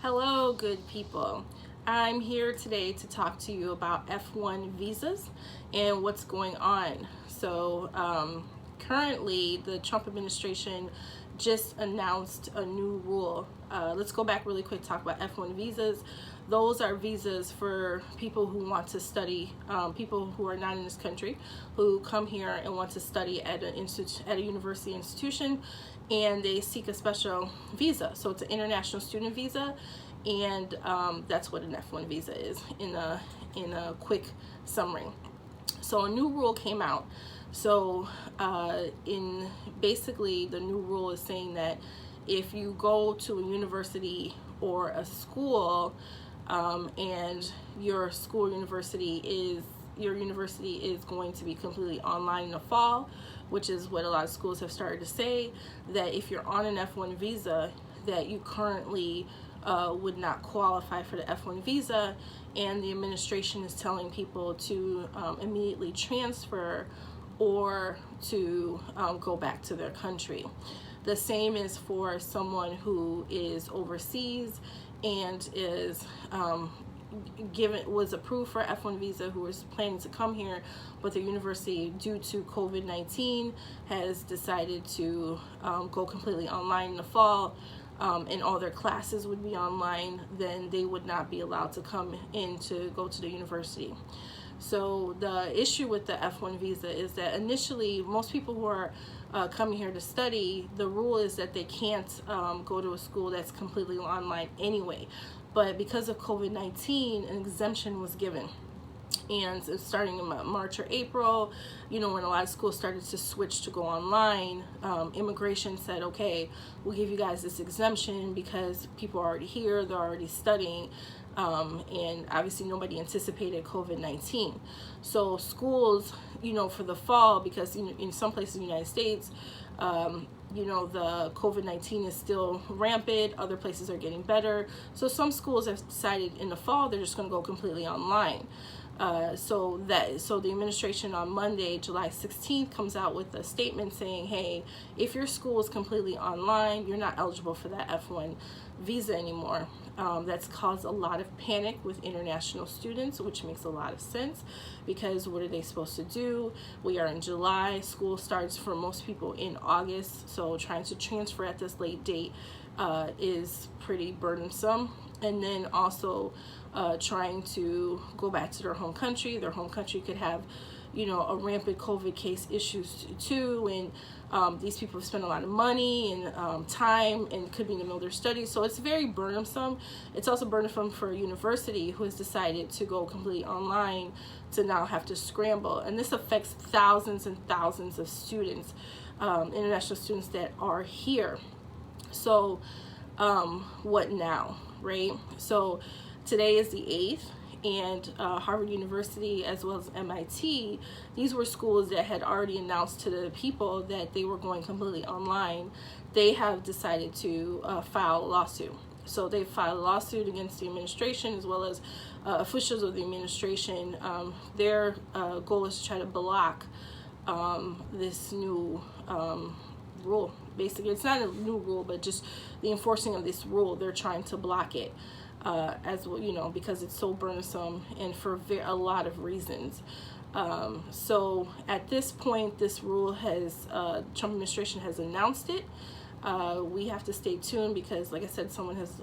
Hello, good people. I'm here today to talk to you about F-1 visas and what's going on. Currently, the Trump administration just announced a new rule. Let's go back really quick, talk about F-1 visas. Those are visas for people who want to study, people who are not in this country, who come here and want to study at a university institution, and they seek a special visa. So it's an international student visa, and that's what an F-1 visa is in a quick summary. So a new rule came out. So basically the new rule is saying that if you go to a university or a school and your university is going to be completely online in the fall, which is what a lot of schools have started to say, that if you're on an F-1 visa, that you currently would not qualify for the F-1 visa, and the administration is telling people to immediately transfer or to go back to their country. The same is for someone who is overseas and is was approved for F-1 visa, who is planning to come here, but the university, due to COVID-19, has decided to go completely online in the fall, and all their classes would be online. Then they would not be allowed to come in to go to the university. So the issue with the F-1 visa is that initially most people who are coming here to study, the rule is that they can't go to a school that's completely online anyway. But because of COVID-19, an exemption was given. And starting in March or April, when a lot of schools started to switch to go online, immigration said, okay, we'll give you guys this exemption because people are already here, they're already studying, and obviously nobody anticipated COVID-19. So schools, for the fall, because in some places in the United States, the COVID-19 is still rampant, other places are getting better. So some schools have decided in the fall they're just going to go completely online. So the administration on Monday, July 16th, comes out with a statement saying, hey, if your school is completely online, you're not eligible for that F-1 visa anymore. That's caused a lot of panic with international students, which makes a lot of sense, because what are they supposed to do? We are in July, school starts for most people in August, so trying to transfer at this late date is pretty burdensome. And then also trying to go back to their home country. Their home country could have, a rampant COVID case issues too, and these people have spent a lot of money and time, and could be in the middle of their studies. So it's very burdensome. It's also burdensome for a university who has decided to go completely online to now have to scramble. And this affects thousands and thousands of students, international students that are here. So what now, right? So today is the 8th, and Harvard University as well as MIT, these were schools that had already announced to the people that they were going completely online. They have decided to file a lawsuit. So they filed a lawsuit against the administration as well as officials of the administration. Their goal is to try to block this new rule. Basically, it's not a new rule, but just the enforcing of this rule. They're trying to block it as well, because it's so burdensome and for a lot of reasons. So at this point, this rule Trump administration has announced it. We have to stay tuned because, like I said, someone has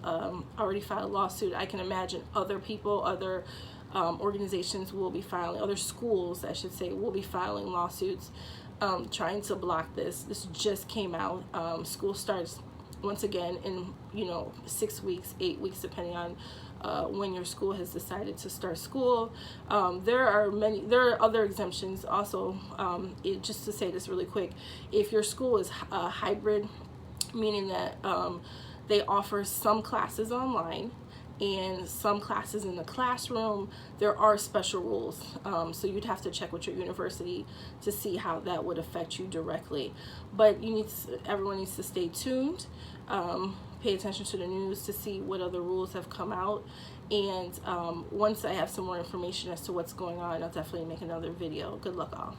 already filed a lawsuit. I can imagine other people, other organizations will be filing, other schools, I should say, will be filing lawsuits trying to block this. This just came out. School starts once again in 6 weeks, 8 weeks, depending on when your school has decided to start school. There are other exemptions also. Just to say this really quick, if your school is hybrid, meaning that they offer some classes online and some classes in the classroom, there are special rules. So you'd have to check with your university to see how that would affect you directly. But everyone needs to stay tuned, pay attention to the news to see what other rules have come out. And once I have some more information as to what's going on, I'll definitely make another video. Good luck all.